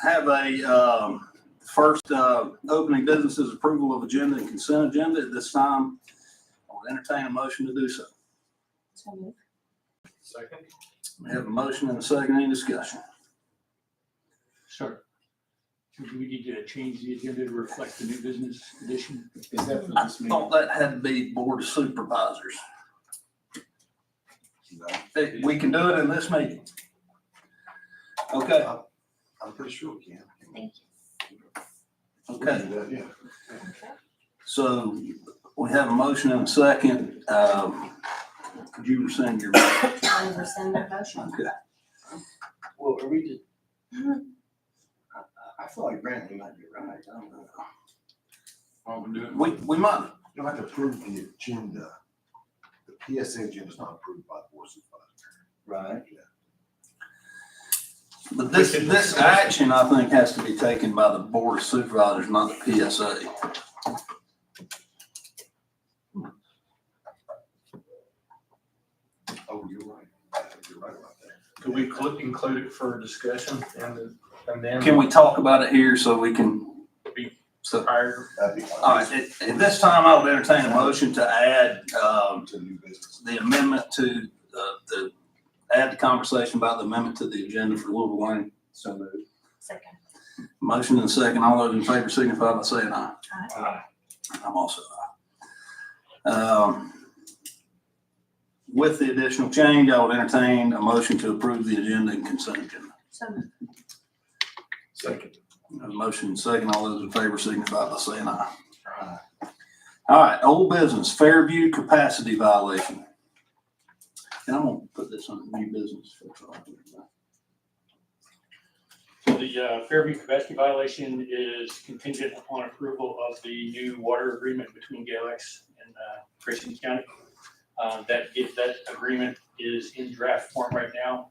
Have a first opening business approval of agenda and consent agenda. At this time, I'll entertain a motion to do so. Second. We have a motion and a second. Any discussion? Sure. Do we need to change the agenda to reflect the new business edition? Is that for I this meeting? thought that had to be Board of Supervisors. Hey, we can do it in this meeting. Okay. I'm pretty sure we can. Thank you. Okay. Yeah. So we have a motion and a second. Could you rescind your motion? I rescind that motion. Okay. Well, are we just, I feel like Brantley might be right. I don't know. While we're doing We might, You don't have to approve the agenda. The PSA agenda is not approved by the board of supervisors. Right. Yeah. but this action, I think, has to be taken by the Board of Supervisors, not the PSA. Oh, you're right. You're right about that. Could we include it for discussion and then? Can we talk about it here so we can? So, Prior, That'd be fine. all right, at this time, I would entertain a motion to add, To new business. the amendment to, add the conversation about the amendment to the agenda for Louisville Lane. So moved. Second. Motion and second. All those in favor signify by saying aye. aye. I'm also aye. With the additional change, I would entertain a motion to approve the agenda and consent agenda. So moved. Second. A motion and second. All those in favor signify by saying aye. Aye. All right, old business, Fairview capacity violation. And I'm gonna put this on new business. So the Fairview capacity violation is contingent upon approval of the new water agreement between Galax and Grayson County. That agreement is in draft form right now.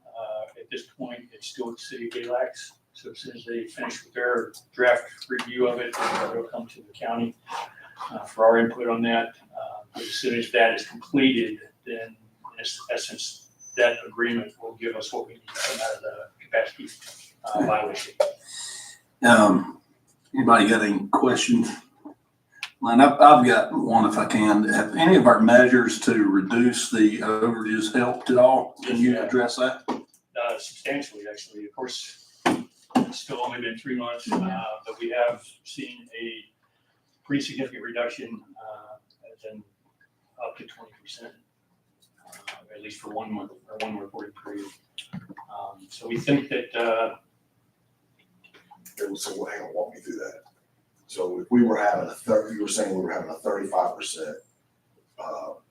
At this point, it's still with the city of Galax. So as soon as they finish with their draft review of it, it'll come to the county for our input on that. As soon as that is completed, then in essence, that agreement will give us what we need to come out of the capacity violation. Anybody got any questions? Len, I've got one if I can. Have any of our measures to reduce the overages helped at all? Can you address that? Substantially, actually. Of course, it's still only been 3 months, but we have seen a pretty significant reduction, as in up to 20%, at least for 1 month or one reporting period. So we think that So hang on, walk me through that. So if we were having you were saying we were having a 35%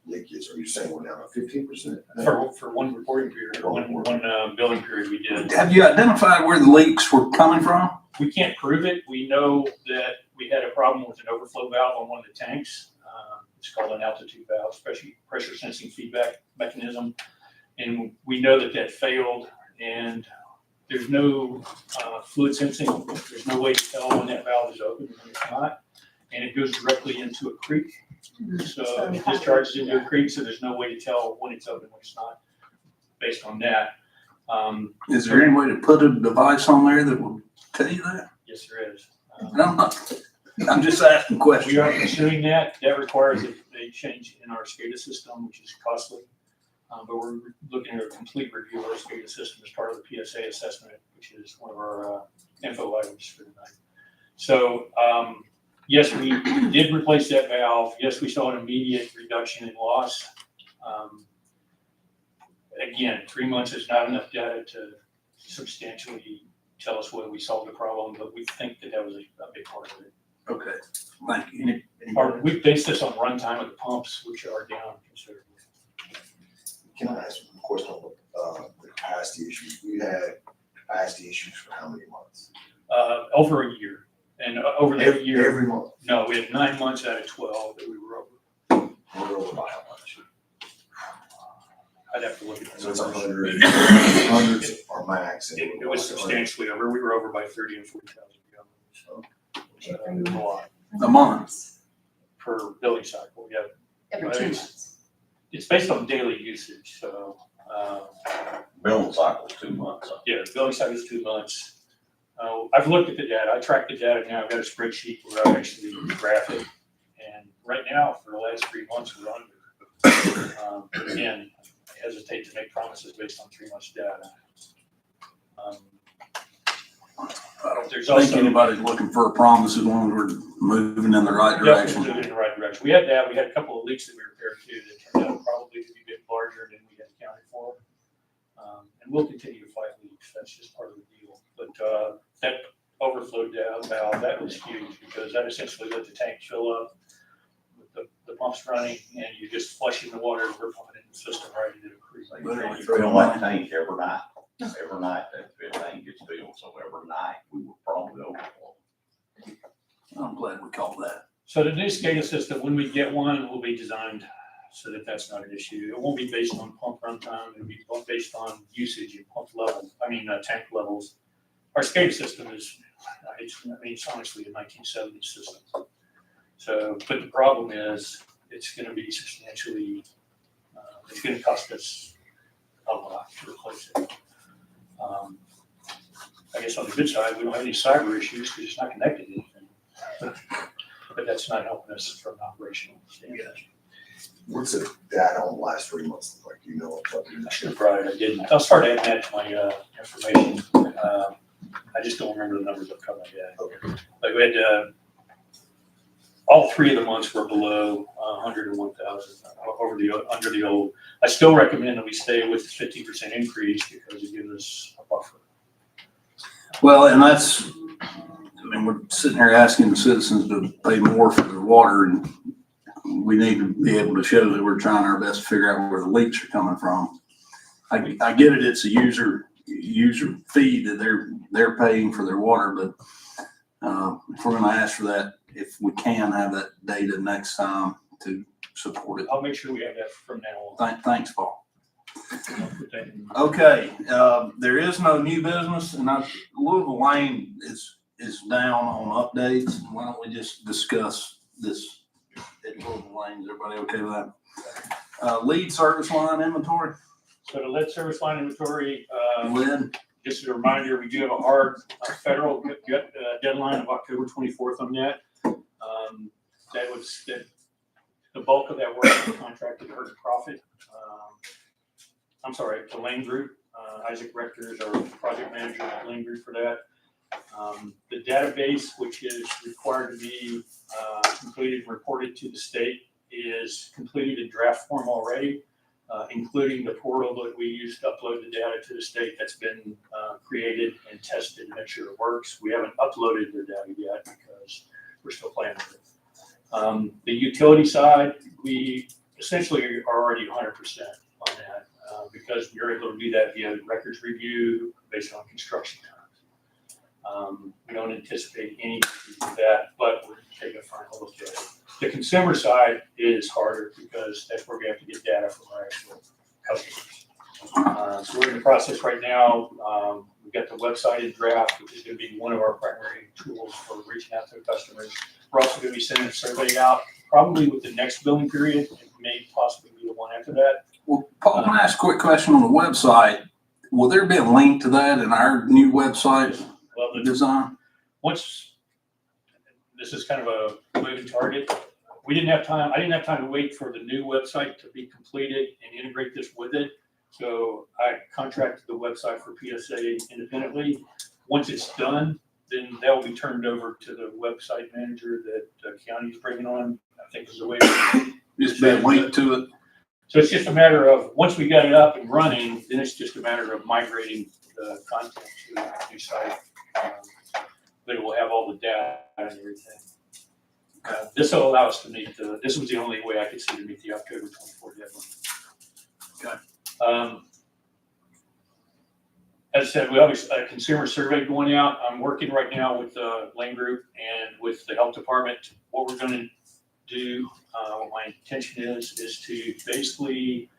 leakage, are you saying we're down to 15%? for one reporting period or one billing period we did. Have you identified where the leaks were coming from? We can't prove it. We know that we had a problem with an overflow valve on one of the tanks. It's called an altitude valve, pressure sensing feedback mechanism. And we know that failed, and there's no fluid sensing. There's no way to tell when that valve is open and when it's not. And it goes directly into a creek. So it discharges into a creek, so there's no way to tell when it's open, when it's not, based on that. Is there any way to put a device on there that will tell you that? Yes, there is. I'm just asking questions. We are pursuing that. That requires a change in our SCADA system, which is costly. But we're looking at a complete review of our SCADA system as part of the PSA assessment, which is one of our info items for tonight. So, yes, we did replace that valve. Yes, we saw an immediate reduction in loss. Again, 3 months is not enough data to substantially tell us whether we solved the problem, but we think that was a big part of it. Okay, thank you. We based this on runtime of the pumps, which are down considerably. Can I ask a question on the capacity issues? We had capacity issues for how many months? Over a year. And over the year, Every month. no, we had 9 months out of 12 that we were over. We're over by how much? I'd have to look at So it's the numbers. 100, hundreds or max. And It was substantially over. We were over by 30 and 40,000 gallons. A lot A month. per billing cycle. Yeah. Every 2 months. It's based on daily usage, so, Billing cycle's 2 months. yeah, the billing cycle is 2 months. I've looked at the data, I track the data now, I've got a spreadsheet where I actually graph it. And right now, for the last 3 months, we're under. Again, I hesitate to make promises based on 3 months data. I don't There's think also- anybody's looking for a promise as long as we're moving in the right Definitely direction. moving in the right direction. We had that, we had a couple of leaks that we repaired too, that turned out probably to be a bit larger than we had accounted for. And we'll continue to fight leaks, that's just part of the deal. But, that overflow valve, that was huge, because that essentially let the tank fill up with the pumps running, and you're just flushing the water, we're pumping it in the system right into the creek. So Literally you throw fill them that in. tank every night. Every night that tank gets filled, so every night we will probably overflow. I'm glad we called that. So the new SCADA system, when we get one, will be designed so that that's not an issue. It won't be based on pump runtime, it'll be based on usage and pump level, tank levels. Our SCADA system is, it's honestly a 1970s system. So, but the problem is, it's gonna be substantially, it's gonna cost us a lot to replace it. I guess on the good side, we don't have any cyber issues because it's not connected to anything. But that's not helping us from an operational standpoint. What's the data on the last 3 months look like? You know what I should have brought it, I didn't. I'll start adding that to my information. I just don't remember the numbers I've come up yet. Okay. Like we had, all 3 of the months were below 101,000 under the old. I still recommend that we stay with the 50% increase because it gives us a buffer. Well, and that's, we're sitting here asking the citizens to pay more for their water, and we need to be able to show that we're trying our best to figure out where the leaks are coming from. I get it, it's a user fee that they're paying for their water, but if we're gonna ask for that, if we can have that data next time to support it. I'll make sure we have that from now on. Thanks, Paul. I'll put that in. Okay, there is no new business, and Louisville Lane is down on updates. Why don't we just discuss this at Louisville Lane? Is everybody okay with that? Lead service line inventory, So the lead service line inventory, lead. just as a reminder, we do have a hard federal deadline of October 24th on that. The bulk of that work was contracted to Hurt Profit. I'm sorry, the Lane Group. Isaac Rector is our project manager at Lane Group for that. The database, which is required to be completed and reported to the state, is completed in draft form already, including the portal that we use to upload the data to the state. That's been created and tested to make sure it works. We haven't uploaded the data yet because we're still playing with it. The utility side, we essentially are already 100% on that because we're able to do that via records review based on construction times. We don't anticipate any issues with that, but we're taking a final look at it. The consumer side is harder because that's where we have to get data from our actual customers. So we're in the process right now. We've got the website in draft, which is going to be one of our primary tools for reaching out to the customers. We're also going to be sending a survey out probably with the next billing period, and may possibly be the one after that. Well, Paul, can I ask a quick question on the website? Will there be a link to that in our new website Well, design? This is kind of a moving target. I didn't have time to wait for the new website to be completed and integrate this with it. So I contracted the website for PSA independently. Once it's done, then that will be turned over to the website manager that the county is bringing on. I think is the way. Just be a link to it. So it's just a matter of, once we got it up and running, then it's just a matter of migrating the content to the new site. But it will have all the data and everything. This will allow us to meet this was the only way I could see to meet the October 24th deadline. Okay. As I said, we have a consumer survey going out. I'm working right now with the Lane Group and with the health department. What we're going to do, what my intention is to basically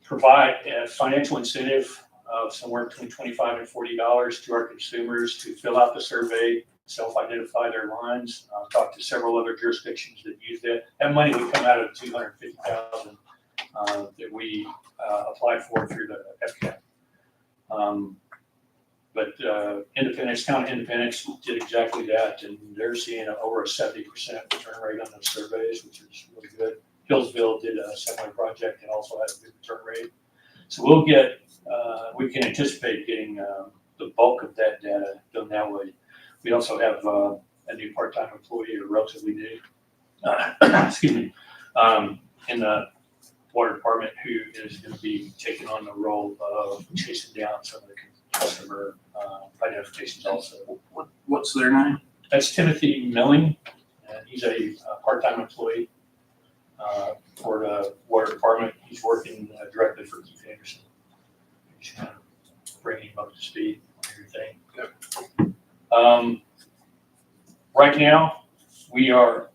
provide a financial incentive of somewhere between $25 and $40 to our consumers to fill out the survey, self-identify their lines. Talked to several other jurisdictions that use that. That money would come out of the $250,000 that we applied for through the FCAP. But Independence, County Independence did exactly that, and they're seeing over a 70% return rate on those surveys, which is really good. Hillsville did a similar project and also had a good return rate. So we'll get, we can anticipate getting the bulk of that data done that way. We also have a new part-time employee, or relatively new, excuse me, in the water department, who is going to be taking on the role of chasing down some of the customer identifications also. What's their name? That's Timothy Milling, and he's a part-time employee for the water department. He's working directly for Keith Anderson. He's kind of bringing him up to speed on everything. Right now, we are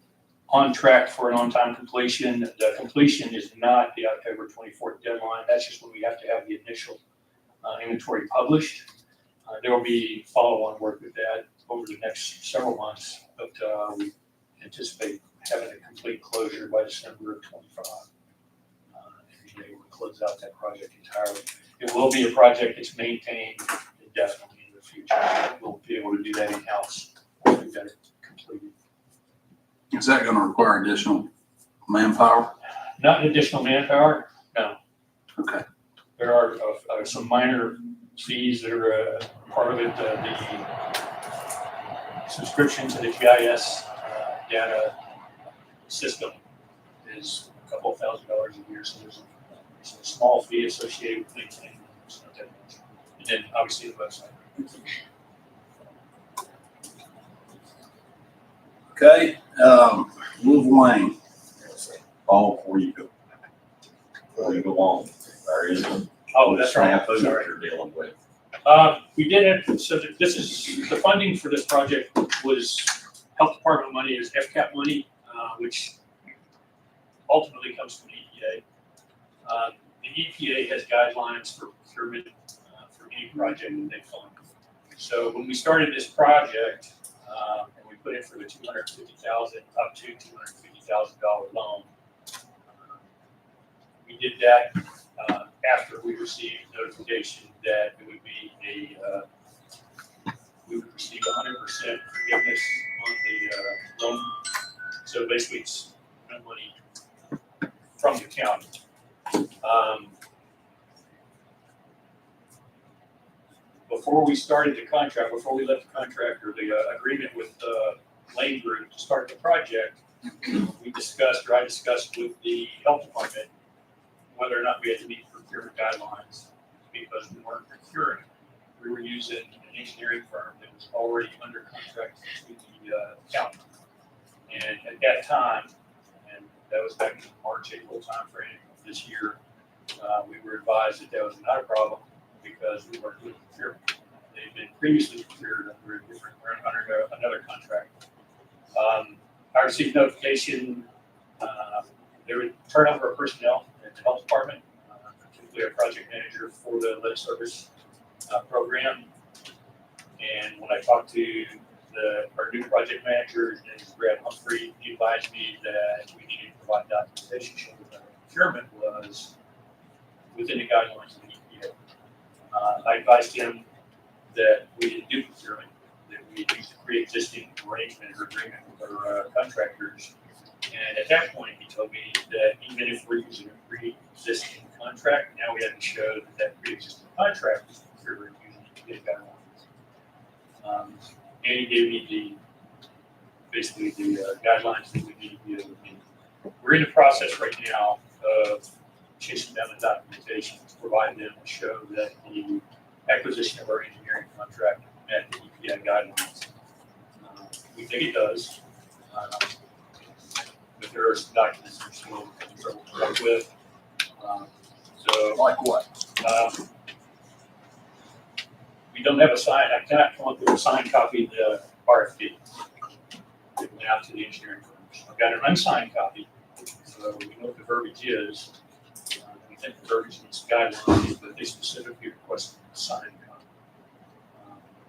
on track for an on-time completion. The completion is not the October 24th deadline. That's just when we have to have the initial inventory published. There will be follow-on work with that over the next several months, but we anticipate having a complete closure by December of 25. And being able to close out that project entirely. It will be a project that's maintained indefinitely in the future. We'll be able to do that in-house once we've got it completed. Is that going to require additional manpower? Not additional manpower, no. Okay. There are some minor fees that are part of it. The subscription to the GIS data system is a couple of $1,000 a year, so there's a small fee associated with maintaining it. It's not that much. And then obviously the website. Okay. Louisville Lane. Paul, before you go on, there is a Oh, that's right. snafu Sorry. that you're dealing with. We did it, so this is, the funding for this project was health department money, is FCAP money, which ultimately comes from the EPA. The EPA has guidelines for procurement for any project that they fund. So when we started this project, and we put in for the $250,000 up to $250,000 loan, we did that after we received notification that it would be we would receive 100% forgiveness on the loan. So basically, it's no money from the county. Before we started the contract, before we left the contract or the agreement with Lane Group to start the project, I discussed with the health department whether or not we had to meet procurement guidelines, because we weren't procuring. We were using an engineering firm that was already under contract to the county. And at that time, and that was back in the March, April timeframe of this year, we were advised that that was not a problem because we weren't doing procurement. They had been previously procured under another contract. I received notification, there was turnover of personnel at the health department, particularly our project manager for the lead service program. And when I talked to our new project manager, his name is Brad Humphrey, he advised me that we needed to provide documentation showing that our procurement was within the guidelines of the EPA. I advised him that we didn't do procurement, that we used a pre-existing arrangement or agreement with our contractors. And at that point, he told me that even if we're using a pre-existing contract, now we had to show that that pre-existing contract was procured using EPA guidelines. And he gave me basically the guidelines that we need to be able to meet. We're in the process right now of chasing down the documentation to provide them to show that the acquisition of our engineering contract met the EPA guidelines. We think it does, but there are some documents we're still having trouble to work with. So, Like what? we don't have a sign. I cannot come up with a signed copy of the RFP that went out to the engineering firms. I've got an unsigned copy, so we know what the verbiage is. We think the verbiage meets guidelines, but they specifically requested a signed copy.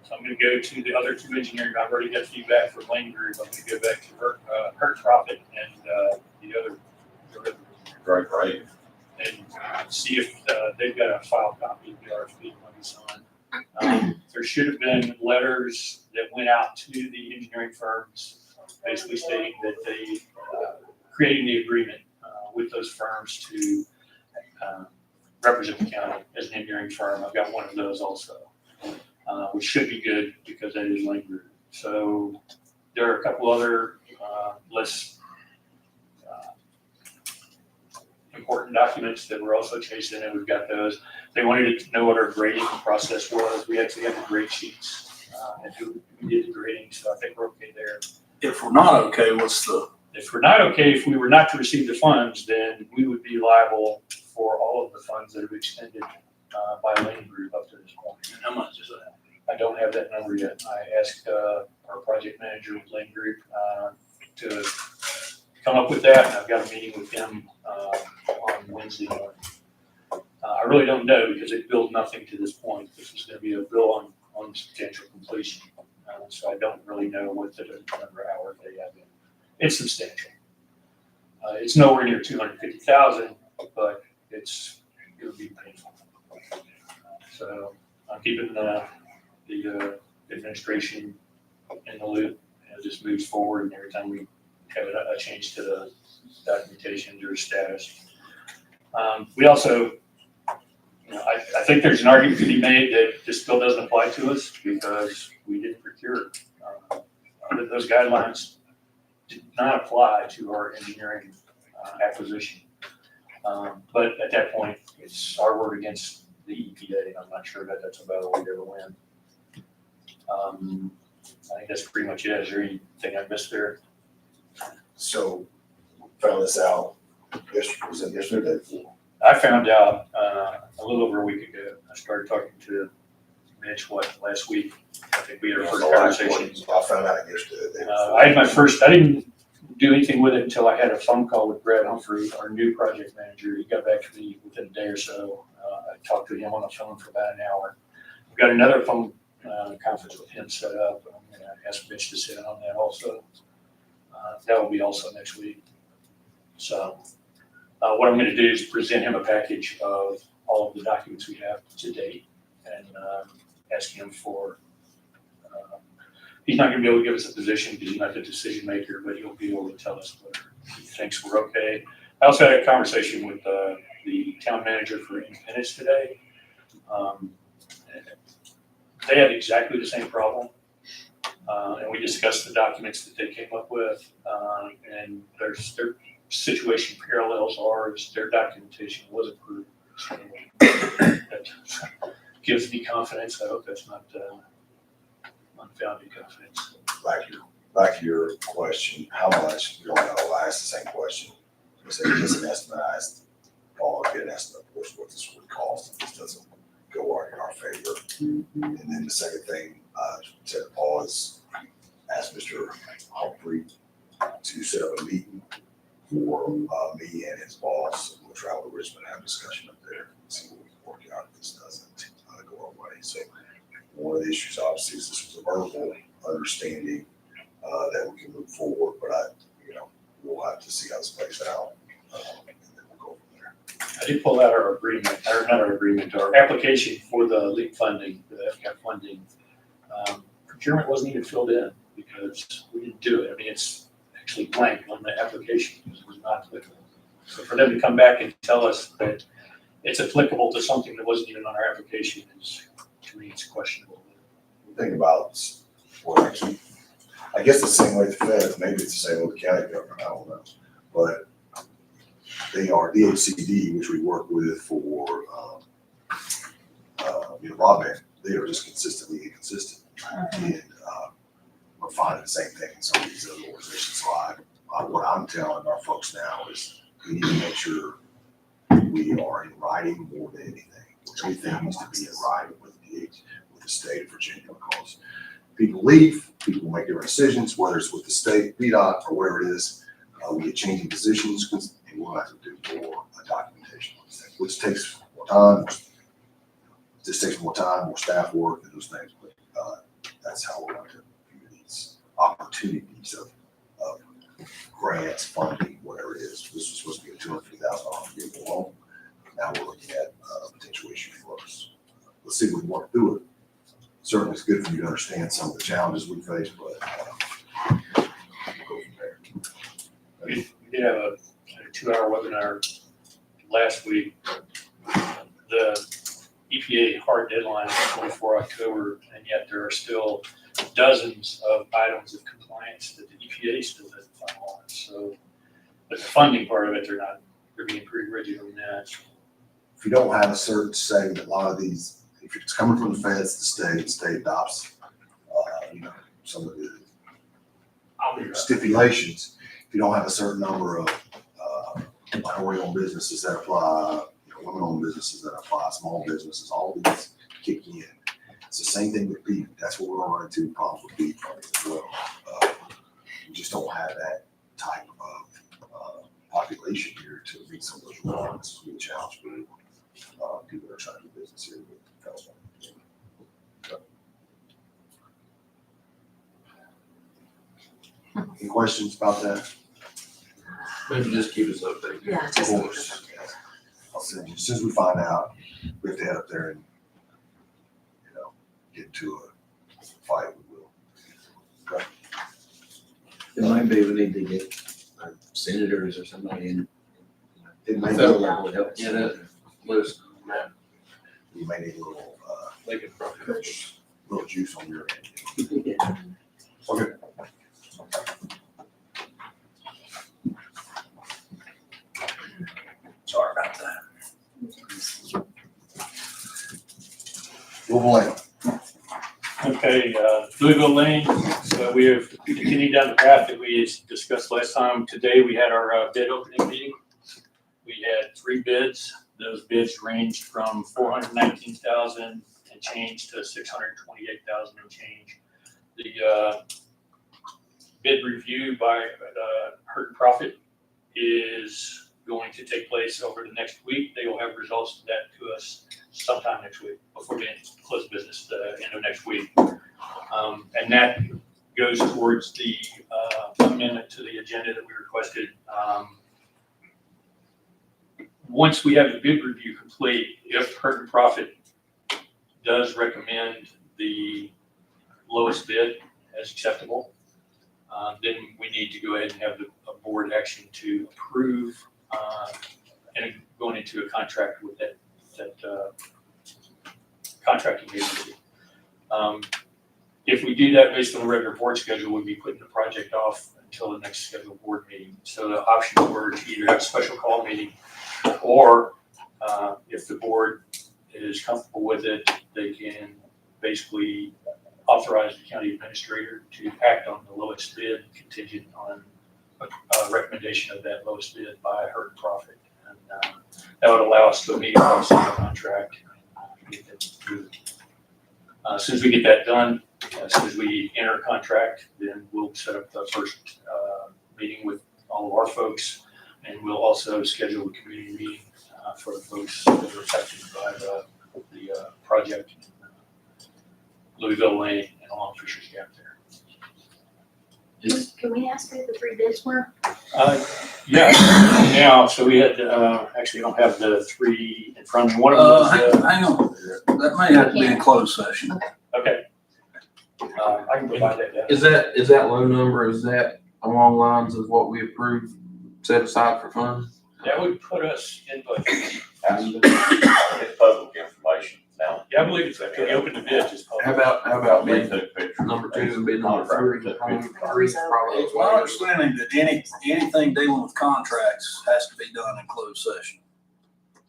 So I'm gonna go to the other two engineering. I've already got feedback from Lane Group. I'm gonna go back to Hurt Profit and the other Great. and see if they've got a file copy of the RFP when it's on. There should have been letters that went out to the engineering firms, basically stating that they creating the agreement with those firms to represent the county as an engineering firm. I've got one of those also, which should be good because that is Lane Group. So there are a couple other less important documents that we're also chasing, and we've got those. They wanted to know what our grading process was. We actually have the grade sheets and who did the grading, so I think we're okay there. If we're not okay, what's the, If we're not okay, if we were not to receive the funds, then we would be liable for all of the funds that have extended by Lane Group up to this point. and how much is that? I don't have that number yet. I asked our project manager with Lane Group to come up with that, and I've got a meeting with him on Wednesday morning. I really don't know because it billed nothing to this point. This is going to be a bill on substantial completion, so I don't really know what the number of hours they have in. It's substantial. It's nowhere near 250,000, but it would be painful. So I'm keeping the administration in the loop as this moves forward, and every time we have a change to the documentation or status. We also, I think there's an argument to be made that this bill doesn't apply to us because we didn't procure. Those guidelines did not apply to our engineering acquisition. But at that point, it's our word against the EPA. I'm not sure that that's a battle we'd ever win. I think that's pretty much it. Is there anything I missed there? So, found this out, was it yesterday or the day before? I found out a little over a week ago. I started talking to Mitch, last week? I think we had our first conversation. I found out yesterday. I had my first, I didn't do anything with it until I had a phone call with Brad Humphrey, our new project manager. He got back to me within a day or so. I talked to him on the phone for about an hour. We've got another phone conference with him set up. I'm going to ask Mitch to sit in on that also. That will be also next week. So what I'm going to do is present him a package of all of the documents we have to date and ask him for, he's not going to be able to give us a position because he's not the decision maker, but he'll be able to tell us whether he thinks we're okay. I also had a conversation with the town manager for Independence today. They had exactly the same problem. And we discussed the documents that they came up with, and their situation parallels ours. Their documentation was approved. So that gives me confidence. I hope that's not unfounded confidence. Back to your question, how much, you don't know, I asked the same question. I said, just an estimate, I asked Paul to get an estimate, of course, what this would cost, if this doesn't go in our favor. And then the second thing, said to Paul is, asked Mr. Humphrey to set up a meeting for me and his boss. We'll travel to Richmond, have a discussion up there, see what we can work out if this doesn't go our way. So one of the issues obviously is this was a verbal understanding that we can move forward, but we'll have to see how this plays out, and then we'll go from there. I did pull out our agreement, or not our agreement, our application for the LEAP funding, the FCAP funding. Procurement wasn't even filled in because we didn't do it. I mean, it's actually blank on the application because it was not applicable. So for them to come back and tell us that it's applicable to something that wasn't even on our application is, to me, it's questionable. Think about, well, actually, I guess the same way with the feds, maybe it's the same with the county government, I don't know. But they are DHCD, which we work with for broadband. They are just consistently inconsistent. And we're finding the same thing in some of these other organizations. So what I'm telling our folks now is we need to make sure we are in writing more than anything. Everything needs to be in writing with the state of Virginia, because people leave, people make their decisions, whether it's with the state, VDOT, or whatever it is. We get changing positions, and we'll have to do more documentation, which takes more time. This takes more time, more staff work, and those things. But that's how we're going to view these opportunities of grants, funding, whatever it is. This was supposed to be a $250,000 vehicle loan. Now we're looking at a potential issue for us. Let's see if we can work through it. Certainly it's good for you to understand some of the challenges we face, but we'll go from there. We did have a 2-hour webinar last week. The EPA hard deadline is 24 October, and yet there are still dozens of items of compliance that the EPA still hasn't finalized. So, but the funding part of it, they're being pretty rigid on that. If you don't have a certain say, a lot of these, if it's coming from the feds, the state adopts, some of the stipulations. If you don't have a certain number of minority-owned businesses that apply, women-owned businesses that apply, small businesses, all these kick in. It's the same thing with beef. That's what we're going to run into problems with beef as well. We just don't have that type of population here to meet some of those requirements. It's really a challenge for people that are trying to do business here with California. Any questions about that? Maybe just keep us updated. Yeah, Of just. course. I'll send you, as soon as we find out, we have to head up there and, get into a fight, we will. It might be we need to get our senators or somebody in It may federal be, level to help us. Yeah, Let us know. you may need a little, They could probably help us. little juice on your end. Yeah. Okay. Sorry about that. Louisville Lane. Okay, Louisville Lane, so we have continued down the path that we discussed last time. Today, we had our bid opening meeting. We had 3 bids. Those bids ranged from $419,000 and change to $628,000 and change. The bid review by Hurt and Profit is going to take place over the next week. They will have results of that to us sometime next week before we close business the end of next week. And that goes towards the amendment to the agenda that we requested. Once we have the bid review complete, if Hurt and Profit does recommend the lowest bid as acceptable, then we need to go ahead and have a board action to approve and going into a contract with that contracting agency. If we do that based on the regular board schedule, we'd be putting the project off until the next scheduled board meeting. So the options were to either have a special call meeting, or if the board is comfortable with it, they can basically authorize the county administrator to act on the lowest bid contingent on a recommendation of that lowest bid by Hurt and Profit. And that would allow us to immediately sign a contract. As soon as we get that done, as soon as we enter a contract, then we'll set up the first meeting with all of our folks, and we'll also schedule a community meeting for the folks that are affected by the project in Louisville Lane and along Fisher's Gap there. Can we ask who the 3 bids were? Yeah, now, so we had, actually, I don't have the 3 in front of me. One of them was, Hang on, that may have to be in closed session. okay. I can provide that data. Is that low number, is that along lines of what we approved, set aside for funds? That would put us in budget. It's public information now. Yeah, I believe it's, we opened the bid, just public. How about They bid took pictures. number 2 and bid number 3? Three is probably. It's my understanding that anything dealing with contracts has to be done in closed session.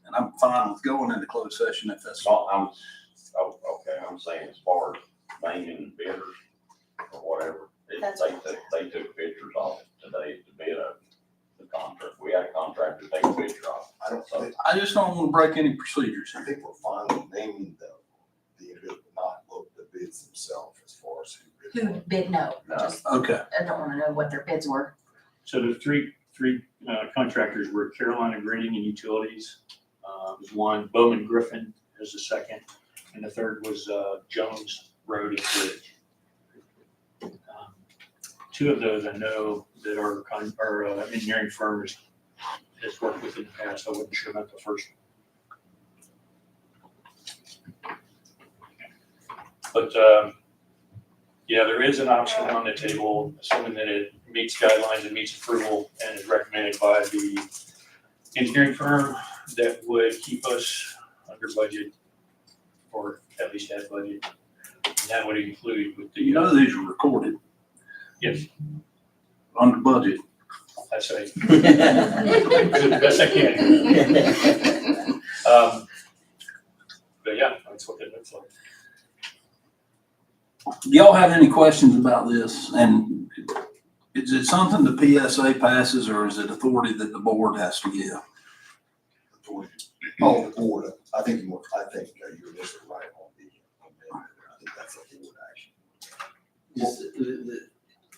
And I'm fine with going into closed session if that's. I'm saying as far as naming bidders or whatever, they took pictures of it today to bid the contract. We had a contractor take a picture of it. I just don't want to break any procedures I here. think we're finally naming the individual, not look the bids themselves as far as who bid. Who bid no? No. Just, Okay. I don't want to know what their bids were. So the three contractors were Carolina Grading and Utilities, was one, Bowman Griffin is the second, and the third was Jones Road and Bridge. Two of those I know that are engineering firms that's worked with in the past. I wasn't sure about the first one. But, yeah, there is an option on the table, assuming that it meets guidelines and meets approval and is recommended by the engineering firm that would keep us under budget, or at least at budget. And that would include with the, You know these are recorded yes, under budget. I say, do the best I can. But yeah, that's what it looks like. Do y'all have any questions about this? And is it something the PSA passes, or is it authority that the board has to give? Oh, the board, I think you're initially right on the amendment. I think that's a board action.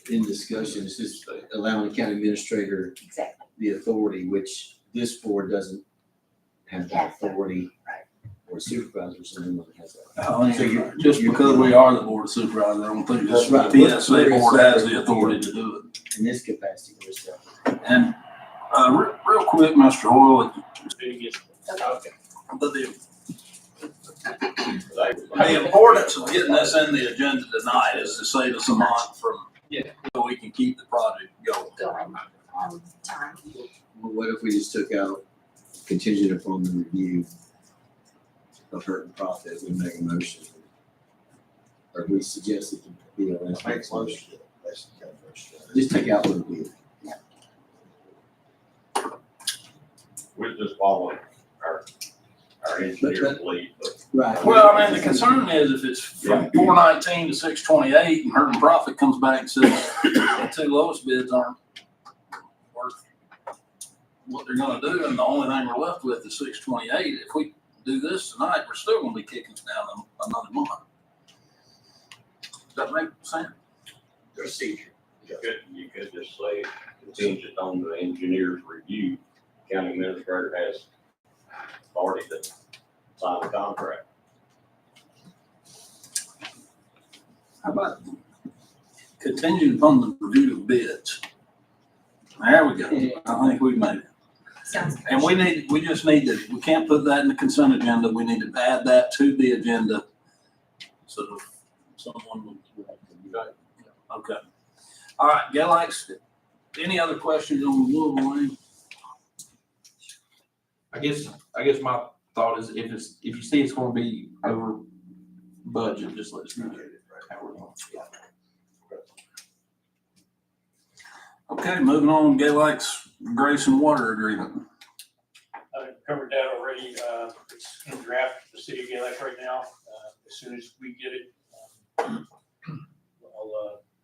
In discussion, it's just allowing the county administrator Exactly. the authority, which this board doesn't have that authority. Right. Or supervisors, and anyone has that. So just because we are the board of supervisors, I don't think the That's right. PSA board has the authority to do it. In this capacity, we're separate. And, real quick, Mr. Hoyle, Okay. the importance of getting this in the agenda tonight is to save us a month from, so we can keep the project going. Going on time. Well, what if we just took out contingent upon the review of hurt and profit, we make a motion? Or we suggest it to be a last Makes motion. motion. Just take out the review. We're just following our engineer's lead, but Right. Well, I mean, the concern is if it's from 419 to 628 and hurt and profit comes back and says the two lowest bids aren't worth what they're gonna do, and the only thing we're left with is 628. If we do this tonight, we're still gonna be kicking us down another month. Does that make sense? procedure. You could just say contingent on the engineer's review, county administrator has authority to sign the contract. How about contingent upon the review of bids? There we go. I think we've made it. Sounds good. And we just need to, we can't put that in the consent agenda. We need to add that to the agenda. So someone will. Okay. All right, Galax, any other questions on the Louisville lane? I guess my thought is if you see it's gonna be over budget, just let us know how we're going. Okay, moving on, Galax-Grayson water agreement. I covered that already. It's in draft, the city of Galax right now. As soon as we get it,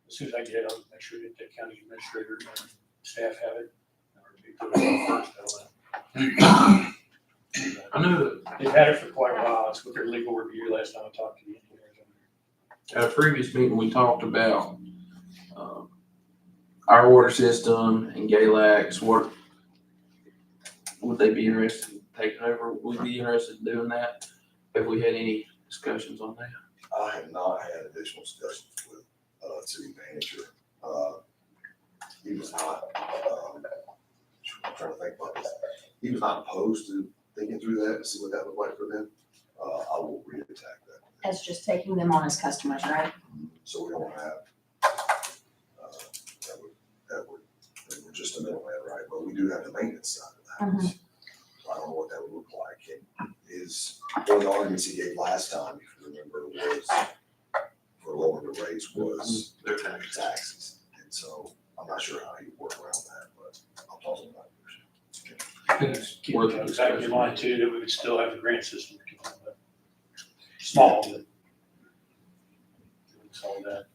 as soon as I get it, I'll make sure that the county administrator and staff have it. I know that They've had it for quite a while. It's with their legal review last time I talked to the engineers. at a previous meeting, we talked about, our water system and Galax, would they be interested in taking over? Would we be interested in doing that? Have we had any discussions on that? I have not had additional discussions with, city manager. He was not, I'm trying to think about this. He was not opposed to thinking through that to see what that would like for them. I will re-attack that. As just taking them on as customers, right? So we don't have, we're just a middleman, right? But we do have the maintenance side of the house. So I don't know what that would look like. And one of the arguments he gave last time, if you remember, was for lowering the rates was their taxes. And so I'm not sure how he would work around that, but I'll talk to him about it. Keep it back in mind too, that we would still have the grant system. Small, but it's all that.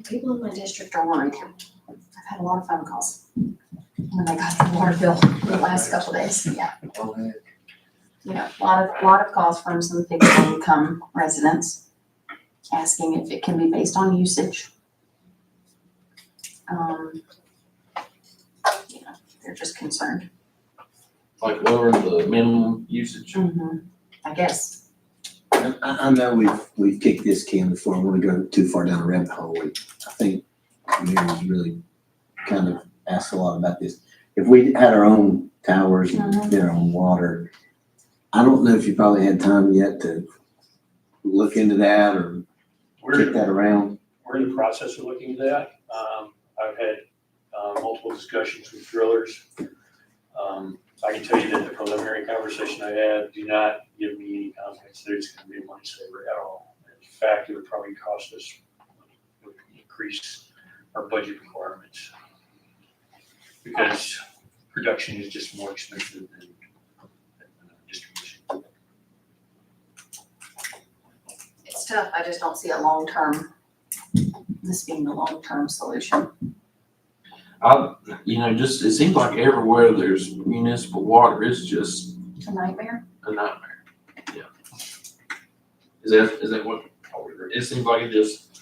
People in my district are worried. I've had a lot of phone calls when they got the water bill the last couple days. Yeah. You know, a lot of calls from some fixed income residents asking if it can be based on usage. You know, they're just concerned. Like lowering the minimum usage? I guess. I know we've kicked this can before. I want to go too far down the rabbit hole. I think Mary's really kind of asked a lot about this. If we had our own towers and did our own water, I don't know if you probably had time yet to look into that or kick that around. We're in the process of looking at that. I've had multiple discussions with drillers. I can tell you that the preliminary conversation I had do not give me any confidence that it's gonna be a money saver at all. In fact, it would probably cost us, it would increase our budget requirements. Because production is just more expensive than distribution. It's tough, I just don't see a long-term, this being the long-term solution. Just, it seems like everywhere there's municipal water, it's just A nightmare? a nightmare. Yeah. Is that what, it seems like it just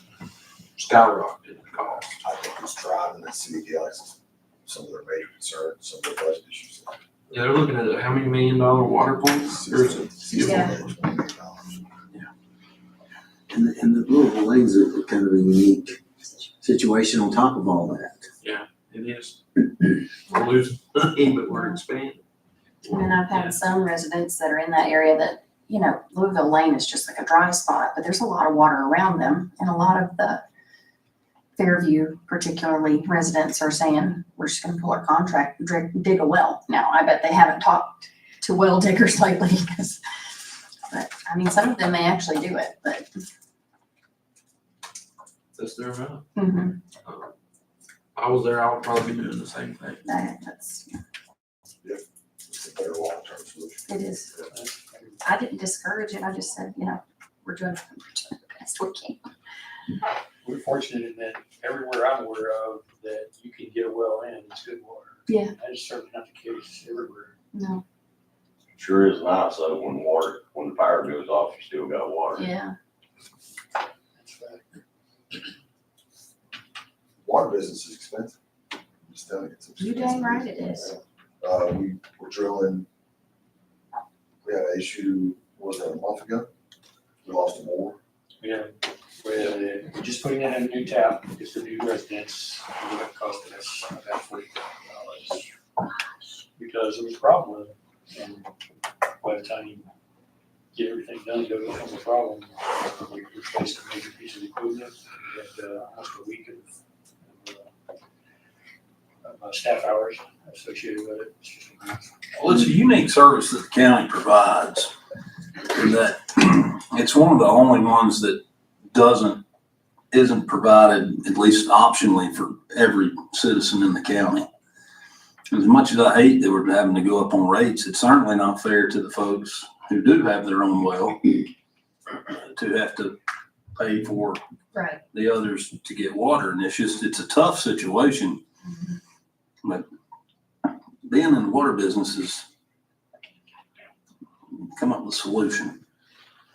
skyrocketed in cost. I think it's driving the city of Galaxy, some of their major concerns, some of their budget issues. Yeah, they're looking at how many $1 million water plants? Or is it? Yeah. And the Louisville lanes are kind of a unique situation on top of all that. It is. We're losing money, but we're expanding. And I've had some residents that are in that area that, Louisville Lane is just like a dry spot, but there's a lot of water around them. And a lot of the Fairview, particularly residents, are saying, we're just gonna pull our contract, dig a well. Now, I bet they haven't talked to well diggers lately, but I mean, some of them may actually do it, but. That's their amount. Mhm. I was there, I would probably be doing the same thing. That's, It's a better long-term solution. it is. I didn't discourage it, I just said, we're doing the best we can. We're fortunate in that everywhere I'm aware of that you can get a well in, it's good water. Yeah. That is certainly not the case everywhere. No, Sure is nice though, when the power goes off, you still got water. yeah, That's right. Water business is expensive. I'm just telling you, it's you expensive. dang right it is. We were drilling, we had an issue, was it a month ago? We lost a bore. Yeah, we're just putting in a new tap, just a new residence, it would have costed us about $40,000. Because there was a problem with it, and by the time you get everything done, go to the problem, we replaced a major piece of equipment, we had almost a week of staff hours associated with it. It's just a mess. Well, it's a unique service that the county provides. In that it's one of the only ones that isn't provided, at least optionally, for every citizen in the county. As much as I hate that we're having to go up on rates, it's certainly not fair to the folks who do have their own well to have to pay for Right. the others to get water. And it's a tough situation. But being in the water business is come up with a solution.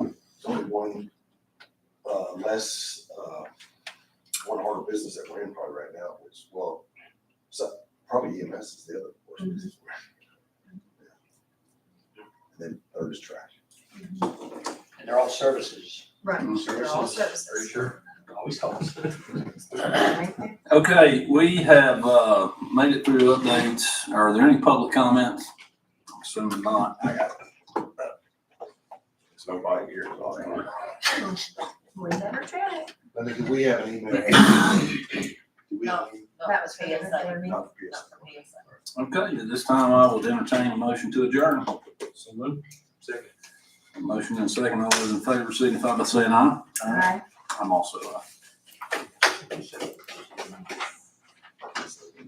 There's only one, one harder business that we're in probably right now, which, probably EMS is the other portion. And then third is trash. And they're all services. Right, they're all Very services. sure. Always helps. Right there. Okay, we have made it through updates. Are there any public comments? Assuming not. There's nobody here, so I don't. We never tried. Linda, do we have an email? Do we have an email? That was PSA. Not the PSA. Okay, at this time I will entertain a motion to adjourn. So move. Second. A motion and a second. All those in favor signify by saying aye. Aye. I'm also aye.